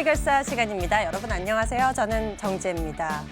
해결사 시간입니다. 여러분 안녕하세요. 저는 정지혜입니다.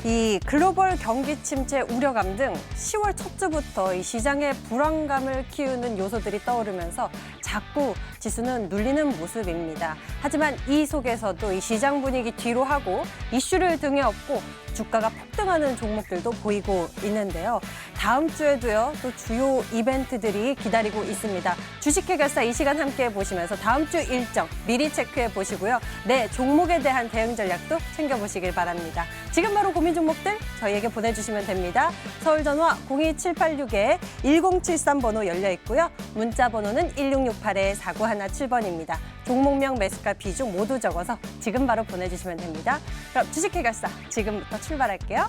이 글로벌 경기 침체 우려감 등 10월 첫 주부터 이 시장의 불안감을 키우는 요소들이 떠오르면서 자꾸 지수는 눌리는 모습입니다. 하지만 이 속에서도 이 시장 분위기 뒤로 하고 이슈를 등에 업고 주가가 폭등하는 종목들도 보이고 있는데요. 다음 주에도요, 또 주요 이벤트들이 기다리고 있습니다. 주식해결사 이 시간 함께 보시면서 다음 주 일정 미리 체크해 보시고요. 네, 종목에 대한 대응 전략도 챙겨보시길 바랍니다. 지금 바로 고민 종목들 저희에게 보내주시면 됩니다. 서울 전화 02786-1073 번호 열려 있고요. 문자 번호는 1668-4917번입니다. 종목명, 매수가, 비중 모두 적어서 지금 바로 보내주시면 됩니다. 그럼 주식해결사 지금부터 출발할게요.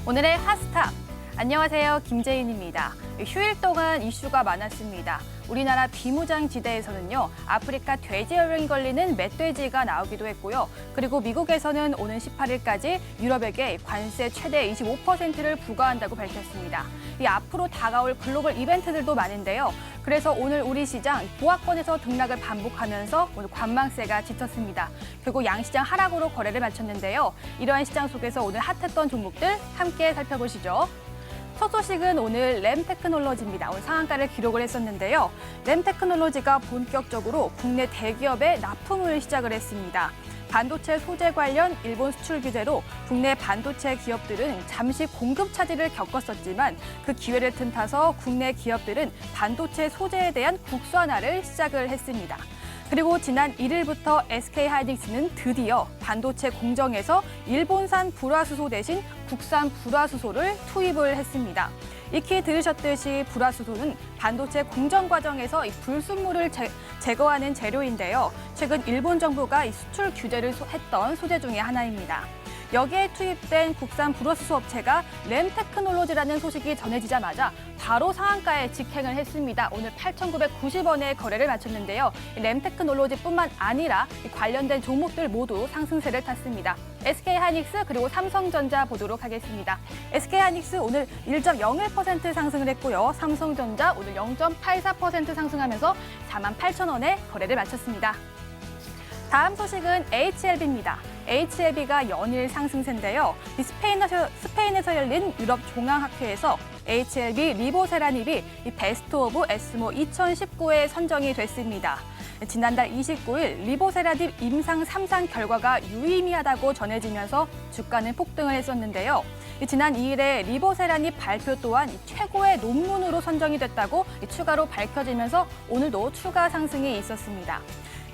오늘의 핫스탑. 안녕하세요. 김재인입니다. 휴일 동안 이슈가 많았습니다. 우리나라 비무장지대에서는요, 아프리카 돼지열병이 걸리는 멧돼지가 나오기도 했고요. 그리고 미국에서는 오는 18일까지 유럽에게 관세 최대 25%를 부과한다고 밝혔습니다. 이 앞으로 다가올 글로벌 이벤트들도 많은데요. 그래서 오늘 우리 시장 보합권에서 등락을 반복하면서 오늘 관망세가 짙었습니다. 결국 양시장 하락으로 거래를 마쳤는데요. 이러한 시장 속에서 오늘 핫했던 종목들 함께 살펴보시죠. 첫 소식은 오늘 램테크놀로지입니다. 오늘 상한가를 기록을 했었는데요. 램테크놀로지가 본격적으로 국내 대기업에 납품을 시작을 했습니다. 반도체 소재 관련 일본 수출 규제로 국내 반도체 기업들은 잠시 공급 차질을 겪었었지만 그 기회를 틈타서 국내 기업들은 반도체 소재에 대한 국산화를 시작을 했습니다. 그리고 지난 1일부터 SK하이닉스는 드디어 반도체 공정에서 일본산 불화수소 대신 국산 불화수소를 투입을 했습니다. 익히 들으셨듯이 불화수소는 반도체 공정 과정에서 이 불순물을 제거하는 재료인데요. 최근 일본 정부가 이 수출 규제를 했던 소재 중에 하나입니다. 여기에 투입된 국산 불화수소 업체가 램테크놀로지라는 소식이 전해지자마자 바로 상한가에 직행을 했습니다. 오늘 8,990원에 거래를 마쳤는데요. 램테크놀로지뿐만 아니라 관련된 종목들 모두 상승세를 탔습니다. SK하이닉스 그리고 삼성전자 보도록 하겠습니다. SK하이닉스 오늘 1.01% 상승을 했고요. 삼성전자 오늘 0.84% 상승하면서 48,000원에 거래를 마쳤습니다. 다음 소식은 HLB입니다. HLB가 연일 상승세인데요. 스페인에서 열린 유럽 종합학회에서 HLB 리보세라닙이 베스트 오브 에스모 2019에 선정이 됐습니다. 지난달 29일 리보세라닙 임상 3상 결과가 유의미하다고 전해지면서 주가는 폭등을 했었는데요. 지난 2일에 리보세라닙 발표 또한 최고의 논문으로 선정이 됐다고 추가로 밝혀지면서 오늘도 추가 상승이 있었습니다.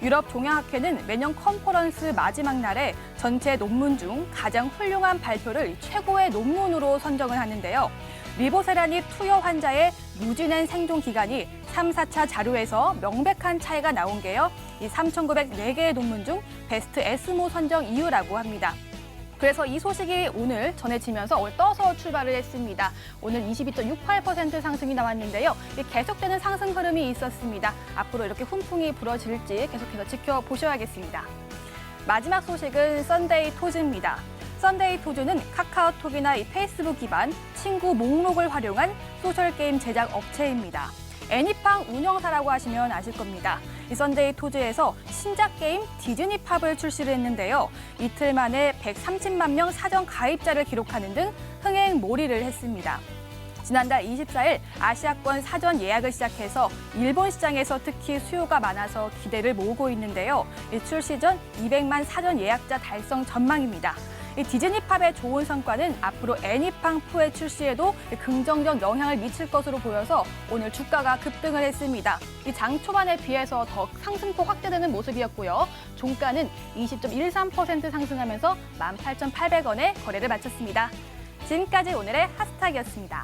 유럽 종양학회는 매년 컨퍼런스 마지막 날에 전체 논문 중 가장 훌륭한 발표를 최고의 논문으로 선정을 하는데요. 리보세라닙 투여 환자의 유지된 생존 기간이 3, 4차 자료에서 명백한 차이가 나온 게요. 이 3,904개의 논문 중 베스트 에스모 선정 이유라고 합니다. 그래서 이 소식이 오늘 전해지면서 오늘 떠서 출발을 했습니다. 오늘 22.68% 상승이 나왔는데요. 계속되는 상승 흐름이 있었습니다. 앞으로 이렇게 훈풍이 불어질지 계속해서 지켜보셔야겠습니다. 마지막 소식은 썬데이토즈입니다. 썬데이토즈는 카카오톡이나 페이스북 기반 친구 목록을 활용한 소셜게임 제작 업체입니다. 애니팡 운영사라고 하시면 아실 겁니다. 이 썬데이토즈에서 신작 게임 디즈니팝을 출시를 했는데요. 이틀 만에 130만 명 사전 가입자를 기록하는 등 흥행몰이를 했습니다. 지난달 24일 아시아권 사전 예약을 시작해서 일본 시장에서 특히 수요가 많아서 기대를 모으고 있는데요. 출시 전 200만 사전 예약자 달성 전망입니다. 이 디즈니팝의 좋은 성과는 앞으로 애니팡4의 출시에도 긍정적 영향을 미칠 것으로 보여서 오늘 주가가 급등을 했습니다. 이 장 초반에 비해서 더 상승폭 확대되는 모습이었고요. 종가는 20.13% 상승하면서 18,800원에 거래를 마쳤습니다. 지금까지 오늘의 핫스탁이었습니다.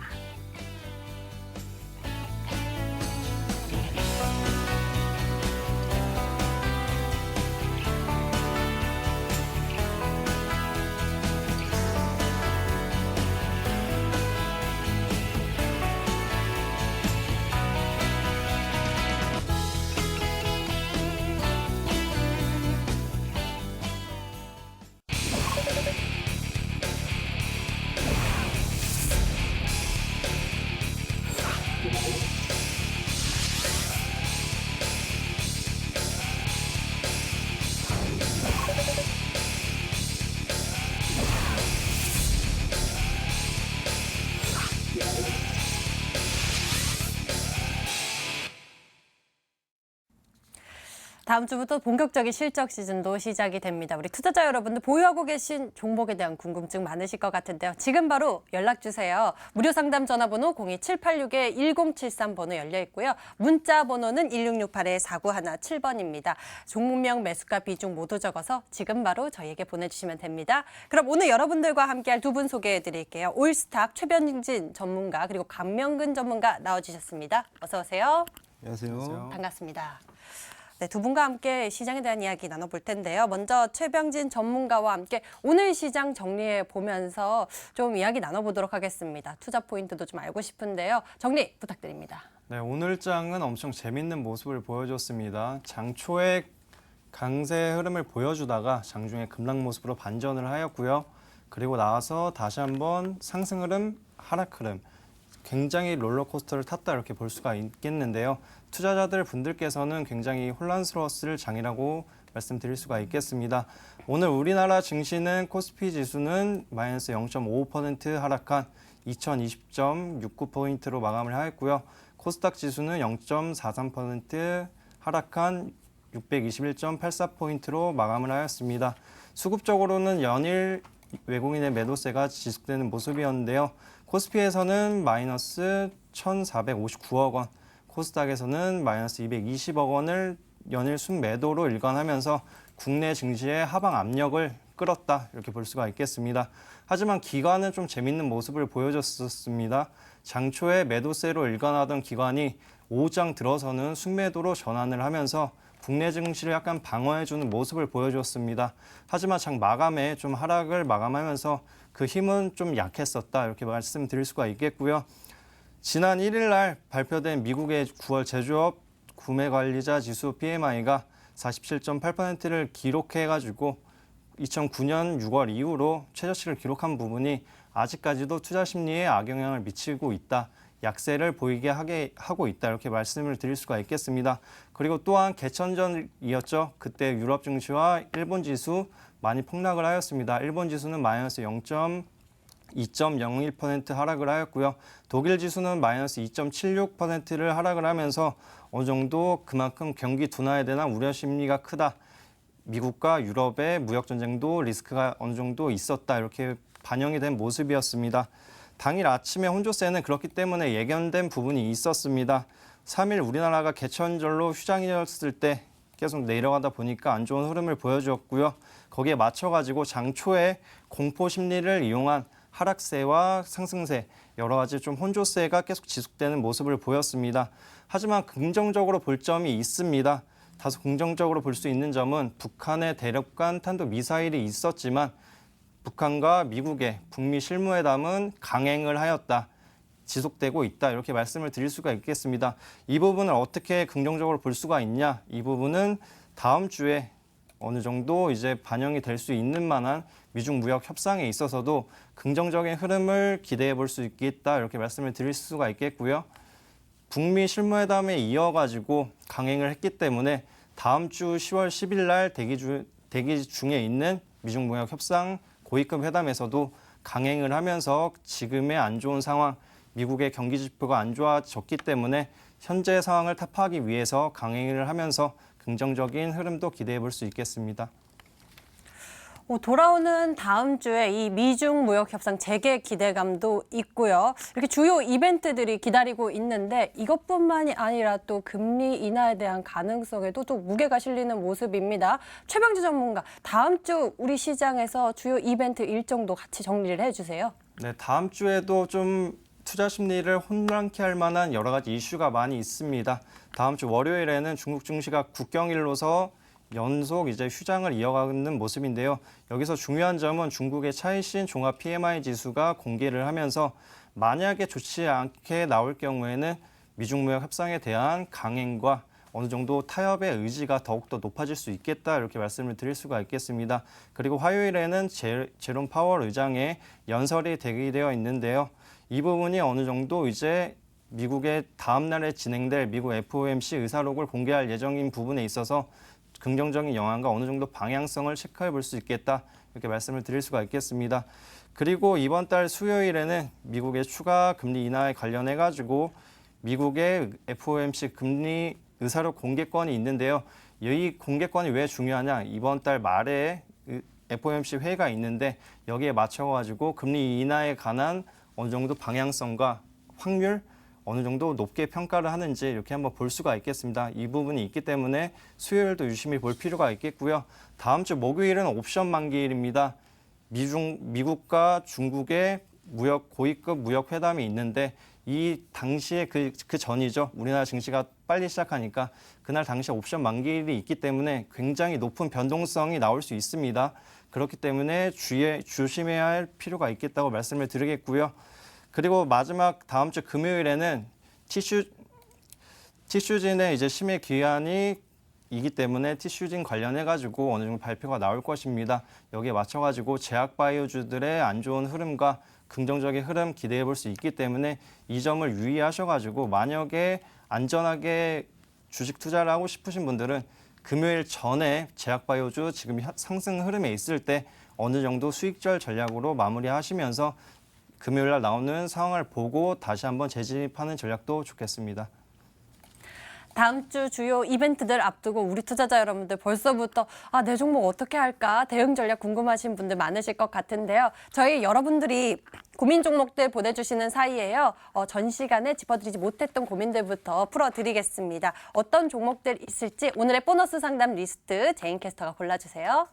다음 주부터 본격적인 실적 시즌도 시작이 됩니다. 우리 투자자 여러분들 보유하고 계신 종목에 대한 궁금증 많으실 것 같은데요. 지금 바로 연락 주세요. 무료 상담 전화번호 02786-1073 번호 열려 있고요. 문자 번호는 1668-4917번입니다. 종목명, 매수가, 비중 모두 적어서 지금 바로 저희에게 보내주시면 됩니다. 그럼 오늘 여러분들과 함께할 두 분 소개해 드릴게요. 올스탁 최변진 전문가 그리고 강명근 전문가 나와주셨습니다. 어서 오세요. 안녕하세요. 반갑습니다. 네, 두 분과 함께 시장에 대한 이야기 나눠볼 텐데요. 먼저 최병진 전문가와 함께 오늘 시장 정리해 보면서 좀 이야기 나눠보도록 하겠습니다. 투자 포인트도 좀 알고 싶은데요. 정리 부탁드립니다. 네, 오늘 장은 엄청 재밌는 모습을 보여줬습니다. 장 초에 강세 흐름을 보여주다가 장중에 급락 모습으로 반전을 하였고요. 그리고 나와서 다시 한번 상승 흐름, 하락 흐름, 굉장히 롤러코스터를 탔다 이렇게 볼 수가 있겠는데요. 투자자들 분들께서는 굉장히 혼란스러웠을 장이라고 말씀드릴 수가 있겠습니다. 오늘 우리나라 증시는 코스피 지수는 마이너스 0.55% 하락한 2020.69포인트로 마감을 하였고요. 코스닥 지수는 0.43% 하락한 621.84포인트로 마감을 하였습니다. 수급적으로는 연일 외국인의 매도세가 지속되는 모습이었는데요. 코스피에서는 마이너스 1,459억 원, 코스닥에서는 마이너스 220억 원을 연일 순매도로 일관하면서 국내 증시의 하방 압력을 끌었다 이렇게 볼 수가 있겠습니다. 하지만 기관은 좀 재밌는 모습을 보여줬었습니다. 장초에 매도세로 일관하던 기관이 오후장 들어서는 순매도로 전환을 하면서 국내 증시를 약간 방어해주는 모습을 보여줬습니다. 하지만 장 마감에 좀 하락을 마감하면서 그 힘은 좀 약했었다 이렇게 말씀드릴 수가 있겠고요. 지난 1일 날 발표된 미국의 9월 제조업 구매관리자 지수 PMI가 47.8%를 기록해가지고 2009년 6월 이후로 최저치를 기록한 부분이 아직까지도 투자 심리에 악영향을 미치고 있다. 약세를 보이게 하고 있다 이렇게 말씀을 드릴 수가 있겠습니다. 그리고 또한 개천전이었죠. 그때 유럽 증시와 일본 지수 많이 폭락을 하였습니다. 일본 지수는 마이너스 2.01% 하락을 하였고요. 독일 지수는 마이너스 2.76%를 하락을 하면서 어느 정도 그만큼 경기 둔화에 대한 우려 심리가 크다. 미국과 유럽의 무역 전쟁도 리스크가 어느 정도 있었다. 이렇게 반영이 된 모습이었습니다. 당일 아침에 혼조세는 그렇기 때문에 예견된 부분이 있었습니다. 3일 우리나라가 개천절로 휴장이었을 때 계속 내려가다 보니까 안 좋은 흐름을 보여주었고요. 거기에 맞춰가지고 장초에 공포 심리를 이용한 하락세와 상승세, 여러 가지 좀 혼조세가 계속 지속되는 모습을 보였습니다. 하지만 긍정적으로 볼 점이 있습니다. 다소 긍정적으로 볼 수 있는 점은 북한의 대륙간 탄도 미사일이 있었지만 북한과 미국의 북미 실무회담은 강행을 하였다. 지속되고 있다. 이렇게 말씀을 드릴 수가 있겠습니다. 이 부분을 어떻게 긍정적으로 볼 수가 있냐? 이 부분은 다음 주에 어느 정도 이제 반영이 될 수 있는 만한 미중 무역 협상에 있어서도 긍정적인 흐름을 기대해 볼 수 있겠다. 이렇게 말씀을 드릴 수가 있겠고요. 북미 실무회담에 이어가지고 강행을 했기 때문에 다음 주 10월 10일 날 대기 중에 있는 미중 무역 협상 고위급 회담에서도 강행을 하면서 지금의 안 좋은 상황, 미국의 경기 지표가 안 좋아졌기 때문에 현재 상황을 타파하기 위해서 강행을 하면서 긍정적인 흐름도 기대해 볼 수 있겠습니다. 돌아오는 다음 주에 이 미중 무역 협상 재개 기대감도 있고요. 이렇게 주요 이벤트들이 기다리고 있는데 이것뿐만이 아니라 또 금리 인하에 대한 가능성에도 또 무게가 실리는 모습입니다. 최병진 전문가, 다음 주 우리 시장에서 주요 이벤트 일정도 같이 정리를 해주세요. 네, 다음 주에도 좀 투자 심리를 혼란케 할 만한 여러 가지 이슈가 많이 있습니다. 다음 주 월요일에는 중국 증시가 국경일로서 연속 이제 휴장을 이어가는 모습인데요. 여기서 중요한 점은 중국의 차이신 종합 PMI 지수가 공개를 하면서 만약에 좋지 않게 나올 경우에는 미중 무역 협상에 대한 강행과 어느 정도 타협의 의지가 더욱더 높아질 수 있겠다 이렇게 말씀을 드릴 수가 있겠습니다. 그리고 화요일에는 제롬 파월 의장의 연설이 대기되어 있는데요. 이 부분이 어느 정도 이제 미국의 다음 날에 진행될 미국 FOMC 의사록을 공개할 예정인 부분에 있어서 긍정적인 영향과 어느 정도 방향성을 체크해 볼 수 있겠다 이렇게 말씀을 드릴 수가 있겠습니다. 그리고 이번 달 수요일에는 미국의 추가 금리 인하에 관련해 가지고 미국의 FOMC 금리 의사록 공개권이 있는데요. 이 공개권이 왜 중요하냐? 이번 달 말에 FOMC 회의가 있는데 여기에 맞춰가지고 금리 인하에 관한 어느 정도 방향성과 확률 어느 정도 높게 평가를 하는지 이렇게 한번 볼 수가 있겠습니다. 이 부분이 있기 때문에 수요일도 유심히 볼 필요가 있겠고요. 다음 주 목요일은 옵션 만기일입니다. 미국과 중국의 고위급 무역 회담이 있는데 이 당시에 그 전이죠. 우리나라 증시가 빨리 시작하니까 그날 당시에 옵션 만기일이 있기 때문에 굉장히 높은 변동성이 나올 수 있습니다. 그렇기 때문에 조심해야 할 필요가 있겠다고 말씀을 드리겠고요. 그리고 마지막 다음 주 금요일에는 티슈진의 이제 심의 기한이 이기 때문에 티슈진 관련해가지고 어느 정도 발표가 나올 것입니다. 여기에 맞춰가지고 제약바이오주들의 안 좋은 흐름과 긍정적인 흐름 기대해 볼 수 있기 때문에 이 점을 유의하셔가지고 만약에 안전하게 주식 투자를 하고 싶으신 분들은 금요일 전에 제약바이오주 지금 상승 흐름에 있을 때 어느 정도 수익절 전략으로 마무리하시면서 금요일 날 나오는 상황을 보고 다시 한번 재진입하는 전략도 좋겠습니다. 다음 주 주요 이벤트들 앞두고 우리 투자자 여러분들 벌써부터 내 종목 어떻게 할까 대응 전략 궁금하신 분들 많으실 것 같은데요. 저희 여러분들이 고민 종목들 보내주시는 사이에요. 전 시간에 짚어드리지 못했던 고민들부터 풀어드리겠습니다. 어떤 종목들 있을지 오늘의 보너스 상담 리스트 제인 캐스터가 골라주세요.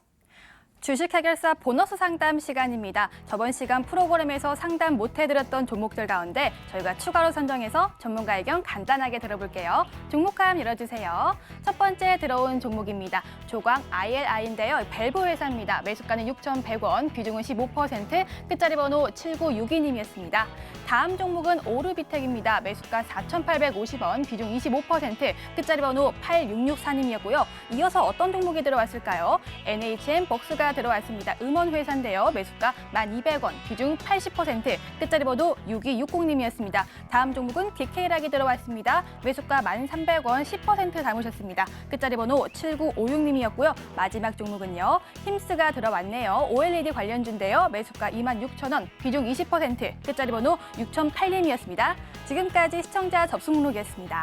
주식 해결사 보너스 상담 시간입니다. 저번 시간 프로그램에서 상담 못 해드렸던 종목들 가운데 저희가 추가로 선정해서 전문가 의견 간단하게 들어볼게요. 종목함 열어주세요. 첫 번째 들어온 종목입니다. 조광 ILI인데요. 밸브 회사입니다. 매수가는 6,100원, 비중은 15%, 끝자리 번호 7962님이었습니다. 다음 종목은 오르비텍입니다. 매수가 4,850원, 비중 25%, 끝자리 번호 8664님이었고요. 이어서 어떤 종목이 들어왔을까요? NHN 복스가 들어왔습니다. 음원회사인데요. 매수가 1,200원, 비중 80%, 끝자리 번호 6260님이었습니다. 다음 종목은 DK락이 들어왔습니다. 매수가 1,300원, 10% 담으셨습니다. 끝자리 번호 7956님이었고요. 마지막 종목은요. 힘스가 들어왔네요. OLED 관련주인데요. 매수가 26,000원, 비중 20%, 끝자리 번호 6008님이었습니다. 지금까지 시청자 접수 목록이었습니다.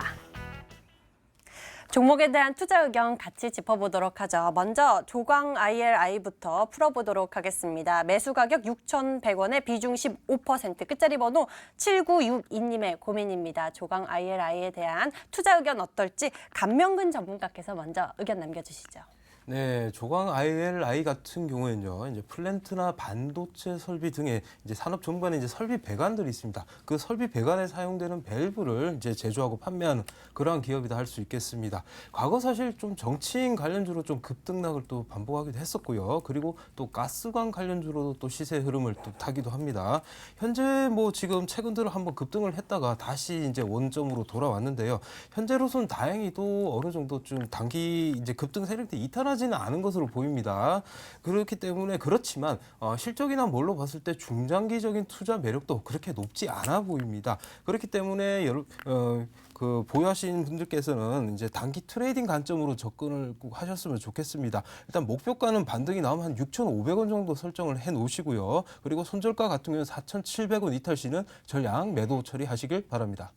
종목에 대한 투자 의견 같이 짚어보도록 하죠. 먼저 조광 ILI부터 풀어보도록 하겠습니다. 매수 가격 6,100원에 비중 15%, 끝자리 번호 7962님의 고민입니다. 조광 ILI에 대한 투자 의견 어떨지 감명근 전문가께서 먼저 의견 남겨주시죠. 네, 조광 ILI 같은 경우에는요, 이제 플랜트나 반도체 설비 등의 이제 산업 전반에 이제 설비 배관들이 있습니다. 그 설비 배관에 사용되는 밸브를 이제 제조하고 판매하는 그러한 기업이다 할 수 있겠습니다. 과거 사실 좀 정치인 관련주로 좀 급등락을 또 반복하기도 했었고요. 그리고 또 가스관 관련주로도 또 시세 흐름을 또 타기도 합니다. 현재 뭐 지금 최근 들어 한번 급등을 했다가 다시 이제 원점으로 돌아왔는데요. 현재로서는 다행히도 어느 정도 좀 단기 이제 급등 세력대 이탈하지는 않은 것으로 보입니다. 그렇기 때문에 그렇지만 실적이나 뭘로 봤을 때 중장기적인 투자 매력도 그렇게 높지 않아 보입니다. 그렇기 때문에 보유하신 분들께서는 이제 단기 트레이딩 관점으로 접근을 꼭 하셨으면 좋겠습니다. 일단 목표가는 반등이 나오면 한 6,500원 정도 설정을 해 놓으시고요. 그리고 손절가 같은 경우는 4,700원 이탈 시는 전량 매도 처리하시길 바랍니다.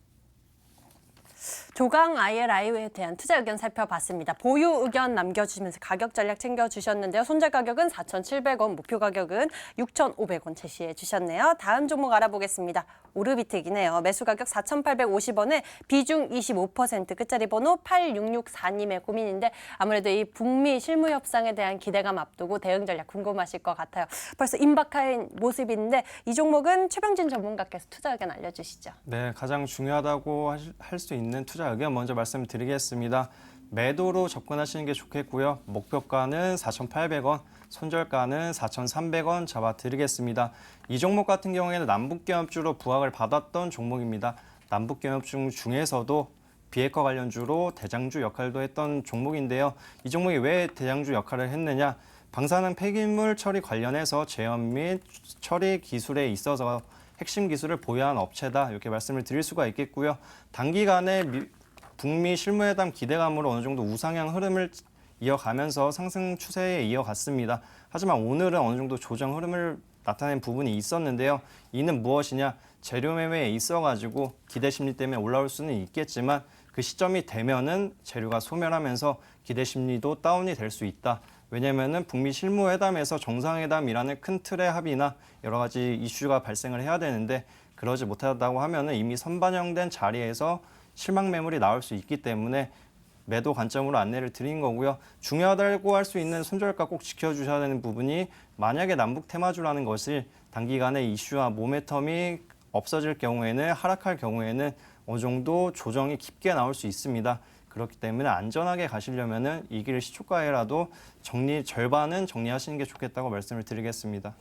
조광 ILI에 대한 투자 의견 살펴봤습니다. 보유 의견 남겨주시면서 가격 전략 챙겨주셨는데요. 손절 가격은 4,700원, 목표 가격은 6,500원 제시해 주셨네요. 다음 종목 알아보겠습니다. 오르비텍이네요. 매수 가격 4,850원에 비중 25%, 끝자리 번호 8664님의 고민인데 아무래도 이 북미 실무 협상에 대한 기대감 앞두고 대응 전략 궁금하실 것 같아요. 벌써 임박한 모습인데 이 종목은 최병진 전문가께서 투자 의견 알려주시죠. 네, 가장 중요하다고 할 수 있는 투자 의견 먼저 말씀드리겠습니다. 매도로 접근하시는 게 좋겠고요. 목표가는 4,800원, 손절가는 4,300원 잡아드리겠습니다. 이 종목 같은 경우에는 남북경협주로 부각을 받았던 종목입니다. 남북경협주 중에서도 비핵화 관련주로 대장주 역할도 했던 종목인데요. 이 종목이 왜 대장주 역할을 했느냐? 방사능 폐기물 처리 관련해서 제어 및 처리 기술에 있어서 핵심 기술을 보유한 업체다 이렇게 말씀을 드릴 수가 있겠고요. 단기간에 북미 실무회담 기대감으로 어느 정도 우상향 흐름을 이어가면서 상승 추세에 이어갔습니다. 하지만 오늘은 어느 정도 조정 흐름을 나타낸 부분이 있었는데요. 이는 무엇이냐? 재료 매매에 있어가지고 기대 심리 때문에 올라올 수는 있겠지만 그 시점이 되면은 재료가 소멸하면서 기대 심리도 다운이 될 수 있다. 왜냐면은 북미 실무회담에서 정상회담이라는 큰 틀의 합의나 여러 가지 이슈가 발생을 해야 되는데 그러지 못하다고 하면은 이미 선반영된 자리에서 실망 매물이 나올 수 있기 때문에 매도 관점으로 안내를 드린 거고요. 중요하다고 할 수 있는 손절가 꼭 지켜주셔야 되는 부분이 만약에 남북 테마주라는 것이 단기간에 이슈와 모멘텀이 없어질 경우에는 하락할 경우에는 어느 정도 조정이 깊게 나올 수 있습니다. 그렇기 때문에 안전하게 가시려면은 이 길 시초가에라도 절반은 정리하시는 게 좋겠다고 말씀을 드리겠습니다.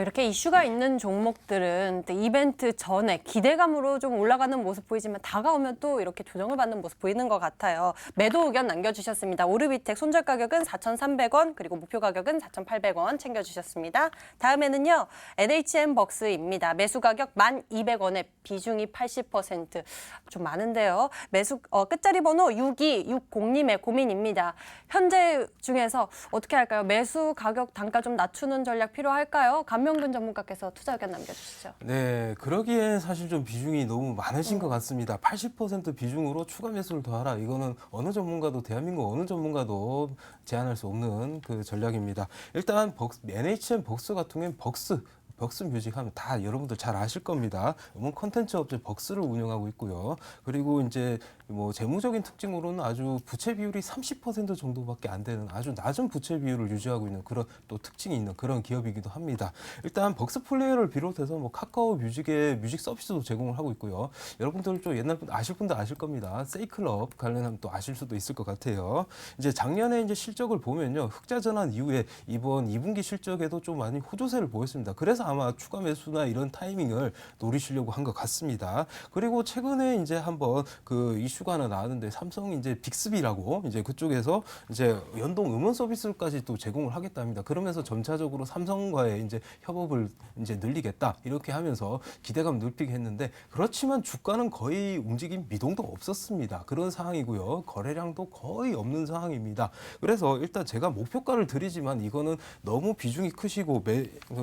이렇게 이슈가 있는 종목들은 또 이벤트 전에 기대감으로 좀 올라가는 모습 보이지만 다가오면 또 이렇게 조정을 받는 모습 보이는 것 같아요. 매도 의견 남겨주셨습니다. 오르비텍 손절 가격은 4,300원 그리고 목표 가격은 4,800원 챙겨주셨습니다. 다음에는요. NHN벅스입니다. 매수 가격 1,200원에 비중이 80%. 좀 많은데요. 매수 끝자리 번호 6260님의 고민입니다. 현재 중에서 어떻게 할까요? 매수 가격 단가 좀 낮추는 전략 필요할까요? 감명근 전문가께서 투자 의견 남겨주시죠. 네, 그러기엔 사실 좀 비중이 너무 많으신 것 같습니다. 80% 비중으로 추가 매수를 더하라. 이거는 어느 전문가도 대한민국 어느 전문가도 제안할 수 없는 그 전략입니다. 일단 NHN 벅스 같은 경우는 벅스 뮤직 하면 다 여러분들 잘 아실 겁니다. 음원 콘텐츠 업체 벅스를 운영하고 있고요. 그리고 이제 뭐 재무적인 특징으로는 아주 부채 비율이 30% 정도밖에 안 되는 아주 낮은 부채 비율을 유지하고 있는 그런 또 특징이 있는 그런 기업이기도 합니다. 일단 벅스 플레이어를 비롯해서 뭐 카카오 뮤직의 뮤직 서비스도 제공을 하고 있고요. 여러분들 좀 옛날 분 아실 분도 아실 겁니다. 세이클럽 관련하면 또 아실 수도 있을 것 같아요. 이제 작년에 이제 실적을 보면요. 흑자 전환 이후에 이번 2분기 실적에도 좀 많이 호조세를 보였습니다. 그래서 아마 추가 매수나 이런 타이밍을 노리시려고 한 것 같습니다. 그리고 최근에 이제 한번 그 이슈가 하나 나왔는데 삼성이 이제 빅스비라고 이제 그쪽에서 이제 연동 음원 서비스까지 또 제공을 하겠답니다. 그러면서 점차적으로 삼성과의 이제 협업을 이제 늘리겠다 이렇게 하면서 기대감 높이게 했는데 그렇지만 주가는 거의 움직임 미동도 없었습니다. 그런 상황이고요. 거래량도 거의 없는 상황입니다. 그래서 일단 제가 목표가를 드리지만 이거는 너무 비중이 크시고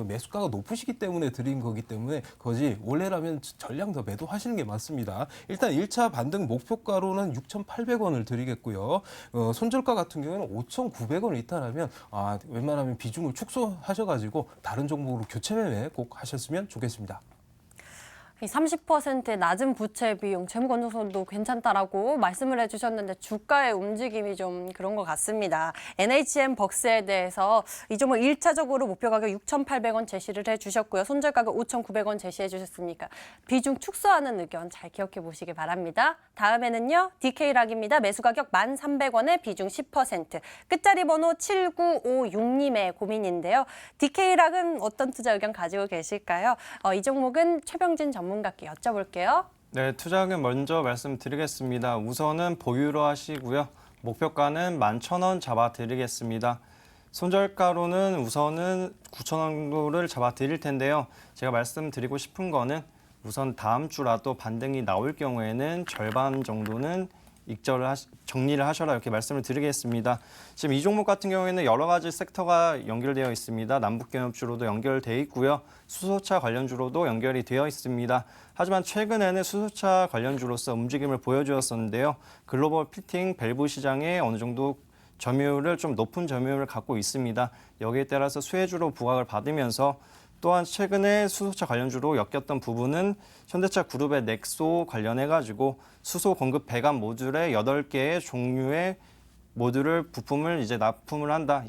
매수가가 높으시기 때문에 드린 거기 때문에 거지 원래라면 전량 더 매도하시는 게 맞습니다. 일단 1차 반등 목표가로는 6,800원을 드리겠고요. 손절가 같은 경우는 5,900원을 이탈하면 웬만하면 비중을 축소하셔가지고 다른 종목으로 교체 매매 꼭 하셨으면 좋겠습니다. 이 30%의 낮은 부채 비용, 재무건조선도 괜찮다라고 말씀을 해주셨는데 주가의 움직임이 좀 그런 것 같습니다. NHN 벅스에 대해서 이 종목 1차적으로 목표 가격 6,800원 제시를 해주셨고요. 손절 가격 5,900원 제시해 주셨으니까 비중 축소하는 의견 잘 기억해 보시기 바랍니다. 다음에는요. DK락입니다. 매수 가격 1,300원에 비중 10%. 끝자리 번호 7956님의 고민인데요. DK락은 어떤 투자 의견 가지고 계실까요? 이 종목은 최병진 전문가께 여쭤볼게요. 네, 투자 의견 먼저 말씀드리겠습니다. 우선은 보유로 하시고요. 목표가는 11,000원 잡아드리겠습니다. 손절가로는 우선은 9,000원 정도를 잡아드릴 텐데요. 제가 말씀드리고 싶은 거는 우선 다음 주라도 반등이 나올 경우에는 절반 정도는 정리를 하셔라 이렇게 말씀을 드리겠습니다. 지금 이 종목 같은 경우에는 여러 가지 섹터가 연결되어 있습니다. 남북경협주로도 연결되어 있고요. 수소차 관련주로도 연결이 되어 있습니다. 하지만 최근에는 수소차 관련주로서 움직임을 보여주었었는데요. 글로벌 피팅 밸브 시장에 어느 정도 점유율을 좀 높은 점유율을 갖고 있습니다. 여기에 따라서 수혜주로 부각을 받으면서 또한 최근에 수소차 관련주로 엮였던 부분은 현대차 그룹의 넥소 관련해가지고 수소 공급 배관 모듈의 8개의 종류의 모듈을 부품을 이제 납품을 한다.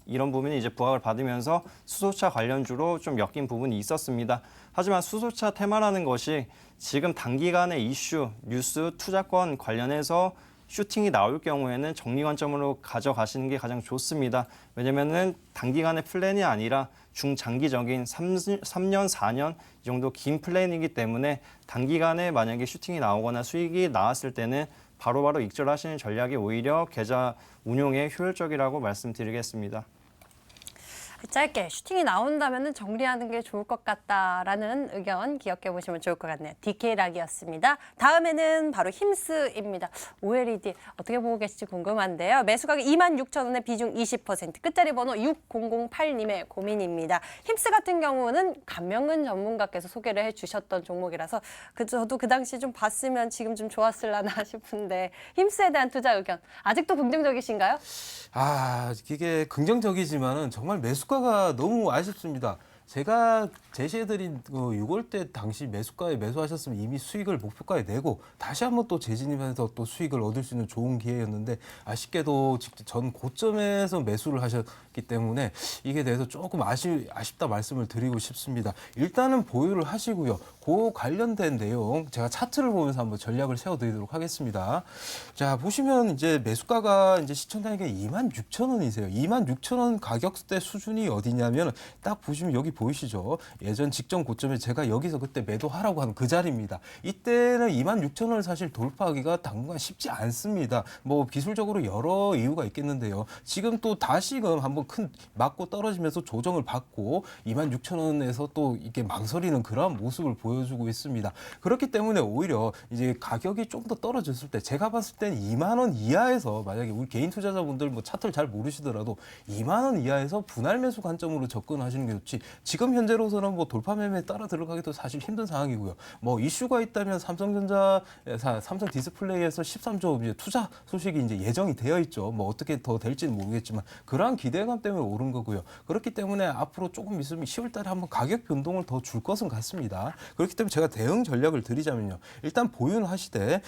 이런 부분이 이제 부각을 받으면서 수소차 관련주로 좀 엮인 부분이 있었습니다. 하지만 수소차 테마라는 것이 지금 단기간의 이슈, 뉴스, 투자권 관련해서 슈팅이 나올 경우에는 정리 관점으로 가져가시는 게 가장 좋습니다. 왜냐면은 단기간의 플랜이 아니라 중장기적인 3년, 4년 이 정도 긴 플랜이기 때문에 단기간에 만약에 슈팅이 나오거나 수익이 나왔을 때는 바로바로 익절하시는 전략이 오히려 계좌 운용에 효율적이라고 말씀드리겠습니다. 짧게 슈팅이 나온다면 정리하는 게 좋을 것 같다라는 의견 기억해 보시면 좋을 것 같네요. DK락이었습니다. 다음에는 바로 힘스입니다. OLED 어떻게 보고 계실지 궁금한데요. 매수 가격 26,000원에 비중 20%, 끝자리 번호 6008님의 고민입니다. 힘스 같은 경우는 감명근 전문가께서 소개를 해주셨던 종목이라서 저도 그 당시 좀 봤으면 지금 좀 좋았을라나 싶은데 힘스에 대한 투자 의견 아직도 긍정적이신가요? 이게 긍정적이지만은 정말 매수가가 너무 아쉽습니다. 제가 제시해드린 6월대 당시 매수가에 매수하셨으면 이미 수익을 목표가에 내고 다시 한번 또 재진입해서 또 수익을 얻을 수 있는 좋은 기회였는데 아쉽게도 전 고점에서 매수를 하셨기 때문에 이게 대해서 조금 아쉽다 말씀을 드리고 싶습니다. 일단은 보유를 하시고요. 그 관련된 내용 제가 차트를 보면서 한번 전략을 세워드리도록 하겠습니다. 자, 보시면 이제 매수가가 이제 시청자에게 26,000원이세요. 26,000원 가격대 수준이 어디냐면 딱 보시면 여기 보이시죠? 예전 직전 고점에 제가 여기서 그때 매도하라고 한 그 자리입니다. 이때는 26,000원을 사실 돌파하기가 당분간 쉽지 않습니다. 뭐 기술적으로 여러 이유가 있겠는데요. 지금 또 다시금 한번 큰 맞고 떨어지면서 조정을 받고 26,000원에서 또 이렇게 망설이는 그런 모습을 보여주고 있습니다. 그렇기 때문에 오히려 이제 가격이 좀 더 떨어졌을 때 제가 봤을 땐 2만 원 이하에서 만약에 우리 개인 투자자분들 뭐 차트를 잘 모르시더라도 2만 원 이하에서 분할 매수 관점으로 접근하시는 게 좋지. 지금 현재로서는 뭐 돌파 매매에 따라 들어가기도 사실 힘든 상황이고요. 뭐 이슈가 있다면 삼성 디스플레이에서 13조 이제 투자 소식이 이제 예정이 되어 있죠. 뭐 어떻게 더 될지는 모르겠지만 그러한 기대감 때문에 오른 거고요. 그렇기 때문에 앞으로 조금 있으면 10월 달에 한번 가격 변동을 더 줄 것은 같습니다. 그렇기 때문에 제가 대응 전략을 드리자면요. 일단 보유는 하시되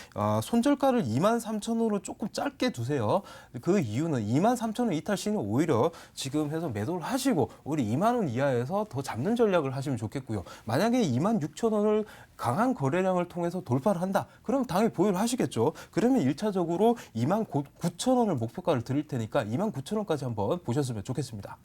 손절가를 23,000원으로 조금 짧게 두세요. 그 이유는 23,000원 이탈 시는 오히려 지금 해서 매도를 하시고 우리 2만 원 이하에서 더 잡는 전략을 하시면 좋겠고요. 만약에 26,000원을 강한 거래량을 통해서 돌파를 한다. 그럼 당연히 보유를 하시겠죠. 그러면 1차적으로 29,000원을 목표가를 드릴 테니까 29,000원까지 한번 보셨으면 좋겠습니다.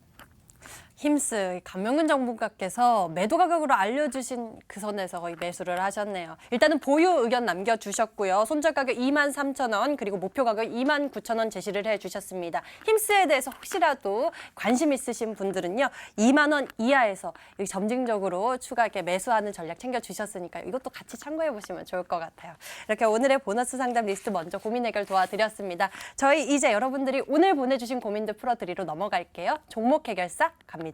힘스 감명근 전문가께서 매도 가격으로 알려주신 그 선에서 거의 매수를 하셨네요. 일단은 보유 의견 남겨주셨고요. 손절 가격 23,000원 그리고 목표 가격 29,000원 제시를 해주셨습니다. 힘스에 대해서 혹시라도 관심 있으신 분들은요. 2만 원 이하에서 점진적으로 추가 이렇게 매수하는 전략 챙겨주셨으니까 이것도 같이 참고해보시면 좋을 것 같아요. 이렇게 오늘의 보너스 상담 리스트 먼저 고민 해결 도와드렸습니다. 저희 이제 여러분들이 오늘 보내주신 고민들 풀어드리러 넘어갈게요. 종목 해결사 갑니다.